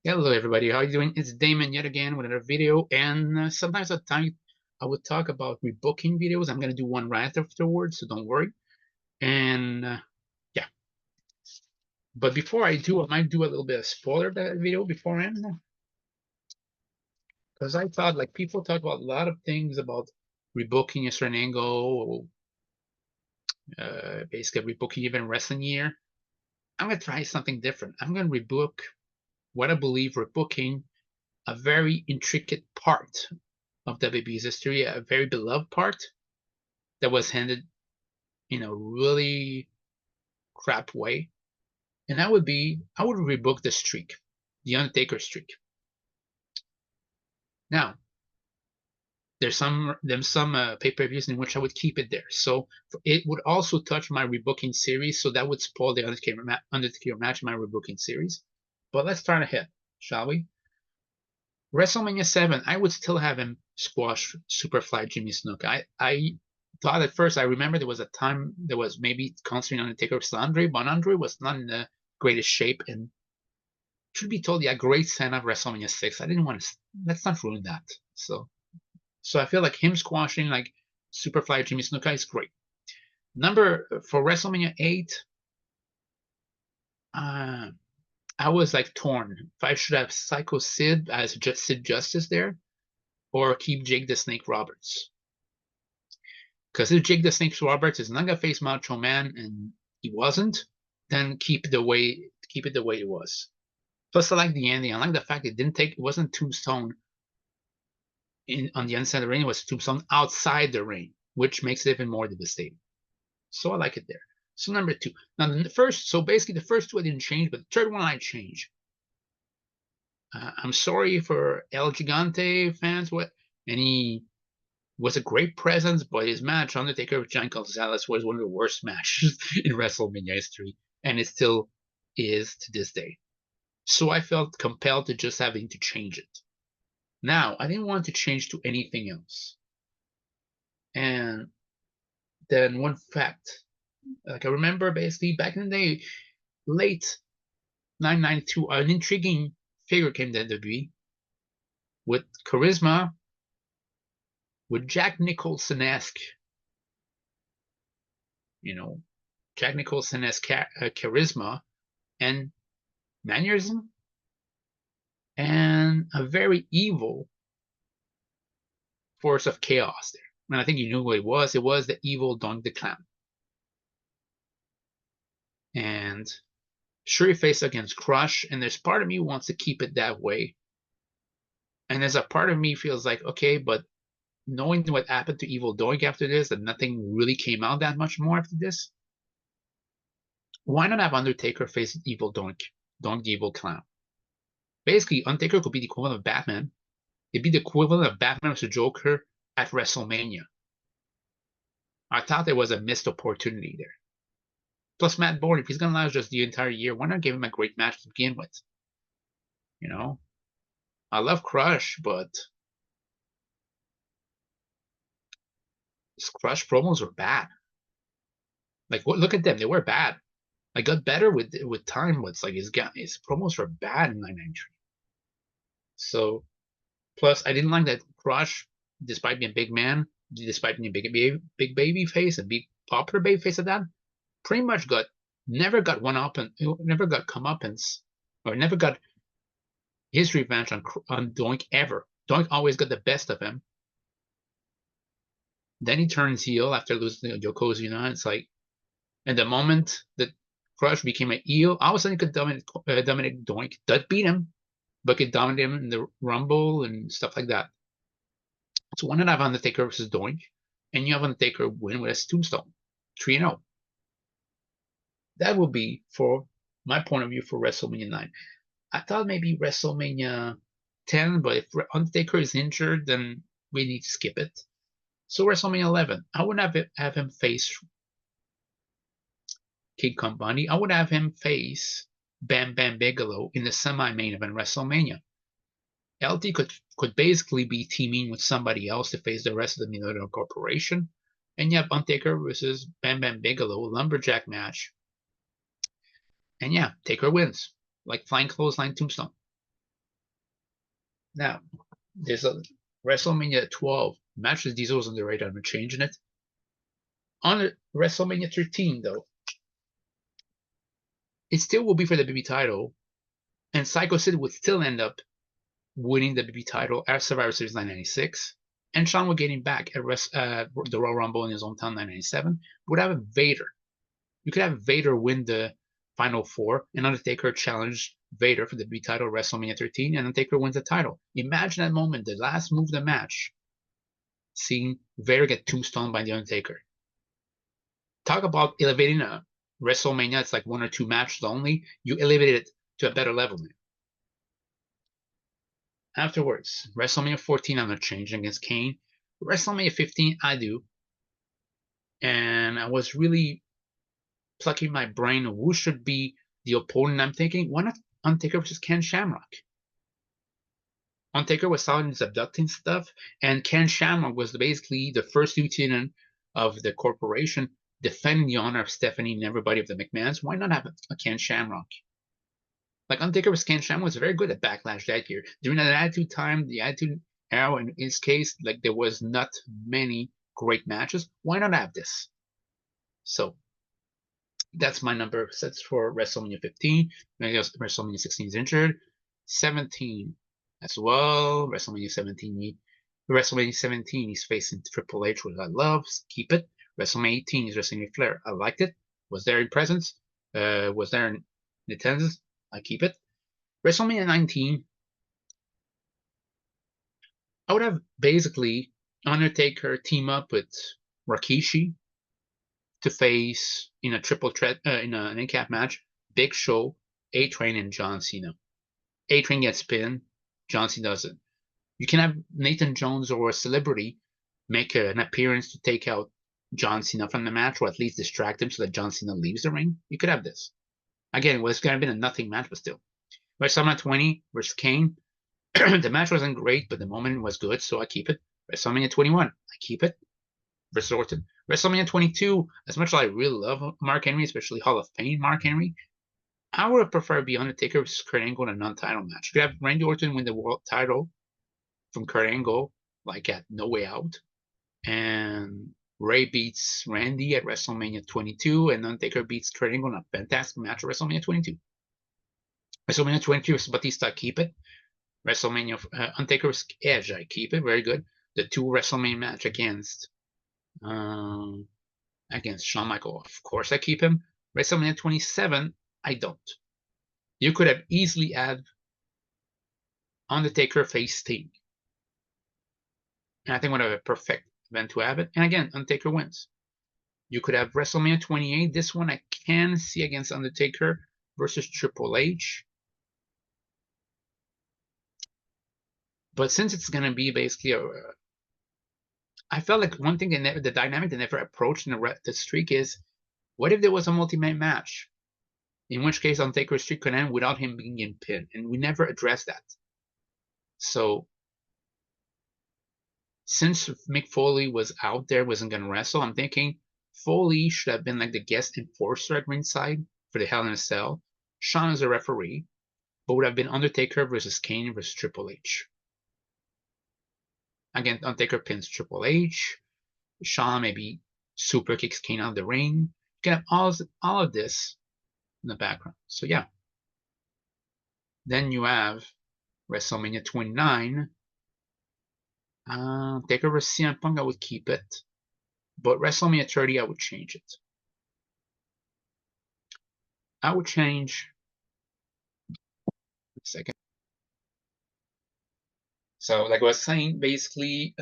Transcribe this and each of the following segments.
Hello everybody, how are you doing? It's Damon yet again with another video, and sometimes at time I would talk about rebooking videos. I'm gonna do one right afterwards, so don't worry. And yeah, but before I do, I might do a little bit of spoiler of that video beforehand, because I thought like people talk about a lot of things about rebooking a certain angle, basically rebooking even wrestling year. I'm gonna try something different. I'm gonna rebook what I believe rebooking a very intricate part of WWE's history, a very beloved part that was handed in a really crap way. And I would rebook the streak, the Undertaker streak. Now, there's some pay-per-views in which I would keep it there. So it would also touch my rebooking series, so that would spoil the Undertaker match in my rebooking series. But let's start ahead, shall we? WrestleMania 7, I would still have him squash Superfly Jimmy Snuka. I thought at first, I remember there was a time there was maybe considering Undertaker versus Andre, but Andre was not in the greatest shape. And truth be told, yeah, great send of WrestleMania 6. I didn't want to, let's not ruin that. So I feel like him squashing like Superfly Jimmy Snuka is great. Number for WrestleMania 8, uh, I was like torn if I should have Psycho Sid as just Sid Justice there or keep Jake the Snake Roberts. Because if Jake the Snake Roberts is not gonna face Macho Man and he wasn't, then keep it the way it was. Plus, I like the ending. I like the fact it wasn't Tombstone on the inside of the ring. It was Tombstone outside the ring, which makes it even more devastating. So I like it there. So number 2. Now basically the first 2 I didn't change, but the third one I changed. I'm sorry for El Gigante fans, and he was a great presence, but his match Undertaker with John Gonzalez was one of the worst matches in WrestleMania history, and it still is to this day. So I felt compelled to just having to change it. Now, I didn't want to change to anything else. And then one fact, like I remember basically back in the day, late 1992, an intriguing figure came to WWE with charisma, with Jack Nicholson-esque, Jack Nicholson-esque charisma and mannerism, and a very evil force of chaos there. And I think you knew what it was. It was the evil Doink the Clown. And sure, he faced against Crush, and there's part of me who wants to keep it that way. And there's a part of me feels like, okay, but knowing what happened to Evil Doink after this, that nothing really came out that much more after this, why not have Undertaker face Evil Doink, Doink the Evil Clown? Basically, Undertaker could be the equivalent of Batman. It'd be the equivalent of Batman versus Joker at WrestleMania. I thought there was a missed opportunity there. Plus, Matt Bourne, if he's going to last just the entire year, why not give him a great match to begin with? I love Crush, but his Crush promos were bad. Like, look at them; they were bad. I got better with time, but it's like his promos were bad in 993. So, plus, I didn't like that Crush, despite being a big man, despite being a big baby face, a big popular baby face at that, pretty much never got comeuppance, or never got his revenge on Doink ever. Doink always got the best of him. Then he turns heel after losing to Yokozuna. It's like, at the moment that Crush became a heel, all of a sudden he could dominate Doink. That beat him, but could dominate him in the Rumble and stuff like that. So why not have Undertaker versus Doink, and you have Undertaker win with a Tombstone, 3-0. That would be, for my point of view, for WrestleMania 9. I thought maybe WrestleMania 10, but if Undertaker is injured, then we need to skip it. So WrestleMania 11, I would have him face Kid Company. I would have him face Bam Bam Bigelow in the semi-main event WrestleMania. LT could basically be teaming with somebody else to face the rest of the Millennium Corporation. And you have Undertaker versus Bam Bam Bigelow, lumberjack match. And yeah, Taker wins, like flying clothesline Tombstone. Now, there's a WrestleMania 12 match with Diesel was on the radar. I'm changing it. On WrestleMania 13, though, it still will be for the BB title, and Psycho Sid would still end up winning the BB title at Survivor Series 996, and Shawn would get him back at the Royal Rumble in his hometown 997. Would have Vader. You could have Vader win the Final Four, and Undertaker challenge Vader for the BB title at WrestleMania 13, and Undertaker wins the title. Imagine that moment, the last move of the match, seeing Vader get tombstone by the Undertaker. Talk about elevating a WrestleMania. It's like one or two matches only. You elevated it to a better level now. Afterwards, WrestleMania 14, I'm not changing against Kane. WrestleMania 15, I do. And I was really plucking my brain of who should be the opponent. I'm thinking, why not Undertaker versus Ken Shamrock? Undertaker was selling his abducting stuff, and Ken Shamrock was basically the first lieutenant of the corporation defending the honor of Stephanie and everybody of the McMahons. Why not have a Ken Shamrock? Like Undertaker vs. Ken Shamrock was very good at Backlash that year. During that Attitude time, the Attitude era, in his case, like there was not many great matches. Why not have this? So that's my number sets for WrestleMania 15. WrestleMania 16 is injured. 17 as well. WrestleMania 17, he's facing Triple H, which I love. Keep it. WrestleMania 18 is WrestleMania Flair. I liked it. Was there in presence. Was there in attendance. I keep it. WrestleMania 19, I would have basically Undertaker team up with Rikishi to face in a triple threat in an in-cap match, Big Show, A-Train, and John Cena. A-Train gets pinned, John Cena doesn't. You can have Nathan Jones or a celebrity make an appearance to take out John Cena from the match, or at least distract him so that John Cena leaves the ring. You could have this. Again, it was going to have been a nothing match, but still. WrestleMania 20 versus Kane. The match wasn't great, but the moment was good, so I keep it. WrestleMania 21, I keep it. Versus Orton. WrestleMania 22, as much as I really love Mark Henry, especially Hall of Fame Mark Henry, I would have preferred the Undertaker versus Kurt Angle in a non-title match. You could have Randy Orton win the world title from Kurt Angle, like at No Way Out, and Ray beats Randy at WrestleMania 22, and Undertaker beats Kurt Angle in a fantastic match at WrestleMania 22. WrestleMania 23 versus Batista, keep it. WrestleMania Undertaker versus Edge, I keep it. Very good. The two WrestleMania match against Shawn Michaels, of course I keep him. WrestleMania 27, I don't. You could have easily had Undertaker face Sting. And I think would have a perfect event to have it. And again, Undertaker wins. You could have WrestleMania 28. This one I can see against Undertaker versus Triple H. But since it's going to be basically I felt like one thing the dynamic they never approached in the streak is, what if there was a multi-man match? In which case Undertaker's streak could end without him being in pin, and we never addressed that. So since Mick Foley was out there, wasn't going to wrestle, I'm thinking Foley should have been like the guest enforcer at ringside for the Hell in a Cell. Shawn is a referee, but would have been Undertaker versus Kane versus Triple H. Again, Undertaker pins Triple H. Shawn maybe super kicks Kane out of the ring. You can have all of this in the background. So yeah. Then you have WrestleMania 29. Taker vs. CM Punk, I would keep it. But WrestleMania 30, I would change it. I would change. A second. So, like I was saying, basically,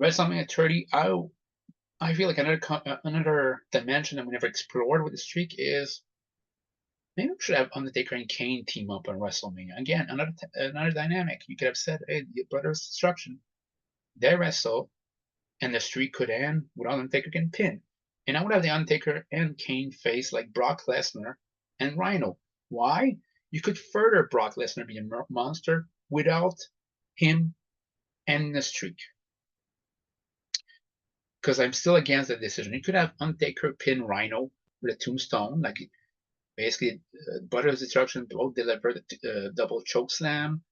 WrestleMania 30, I feel like another dimension that we never explored with the streak is maybe we should have Undertaker and Kane team up on WrestleMania. Again, another dynamic. You could have said, hey, the Brothers of Destruction, they wrestle, and the streak could end without Undertaker getting pinned. And I would have the Undertaker and Kane face like Brock Lesnar and Rhino. Why? You could further Brock Lesnar be a monster without him ending the streak. Because I'm still against that decision. You could have Undertaker pin Rhino with a tombstone, like basically Brothers of Destruction both deliver the double choke slam.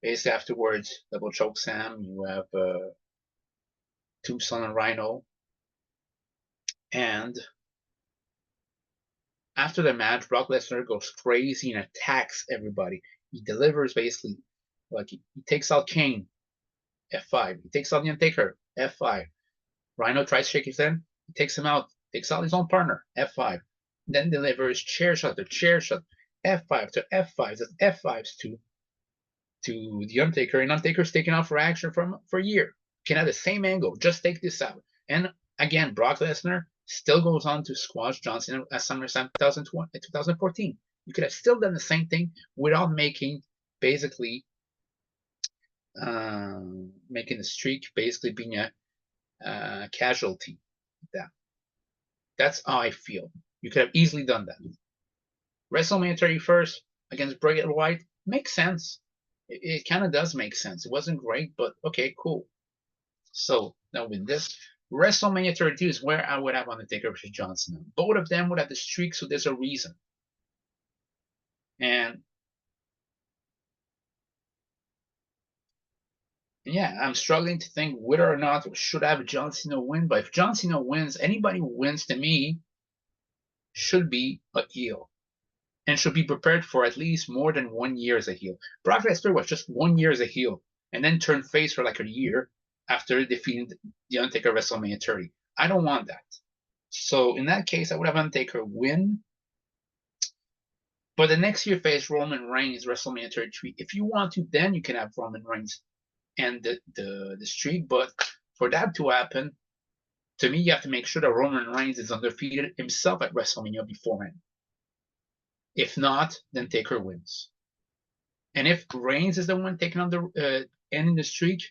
Basically, afterwards, double choke Sam. You have Tombstone and Rhino. And after the match, Brock Lesnar goes crazy and attacks everybody. He delivers basically, like he takes out Kane, F5. He takes out the Undertaker, F5. Rhino tries to shake his hand. He takes him out, takes out his own partner, F5. Then delivers chair shot to chair shot, F5 to F5s, F5s to the Undertaker, and Undertaker's taken out for action for a year. Can have the same angle, just take this out. And again, Brock Lesnar still goes on to squash John Cena at SummerSlam 2014. You could have still done the same thing without making basically making the streak basically being a casualty. That's how I feel. You could have easily done that. WrestleMania 31st against Bray Wyatt makes sense. It kind of does make sense. It wasn't great, but okay, cool. So now with this, WrestleMania 32 is where I would have Undertaker versus John Cena. Both of them would have the streak, so there's a reason. And yeah, I'm struggling to think whether or not should I have John Cena win. But if John Cena wins, anybody who wins to me should be a heel and should be prepared for at least more than 1 year as a heel. Brock Lesnar was just 1 year as a heel and then turned face for like a year after defeating the Undertaker at WrestleMania 30. I don't want that. So in that case, I would have Undertaker win. But the next year face Roman Reigns WrestleMania 33. If you want to, then you can have Roman Reigns and the streak. But for that to happen, to me, you have to make sure that Roman Reigns is undefeated himself at WrestleMania beforehand. If not, then Taker wins. And if Reigns is the one taking on the ending the streak,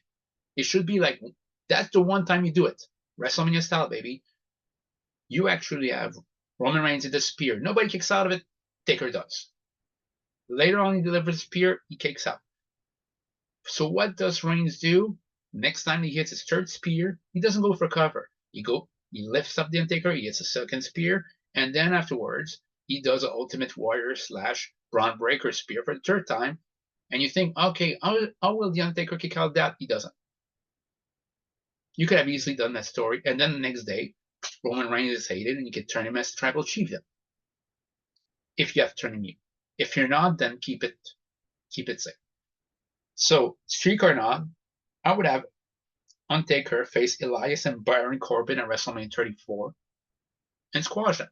it should be like that's the one time you do it. WrestleMania style, baby. You actually have Roman Reigns in the spear. Nobody kicks out of it. Taker does. Later on, he delivers the spear. He kicks out. So what does Reigns do? Next time he hits his third spear, he doesn't go for cover. He lifts up the Undertaker. He hits a second spear, and then afterwards he does an Ultimate Warrior / Braun Breaker spear for the third time. And you think, okay, how will the Undertaker kick out that? He doesn't. You could have easily done that story, and then the next day, Roman Reigns is hated, and you can turn him as Tribal Chief then. If you have to turn him heel. If you're not, then keep it safe. So, streak or not, I would have Undertaker face Elias and Baron Corbin at WrestleMania 34 and squash them.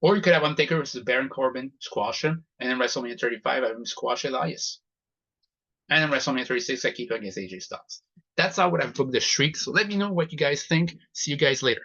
Or you could have Undertaker versus Baron Corbin, squash him, and then WrestleMania 35, have him squash Elias. And then WrestleMania 36, I keep him against AJ Styles. That's how I would have booked the streak. So let me know what you guys think. See you guys later.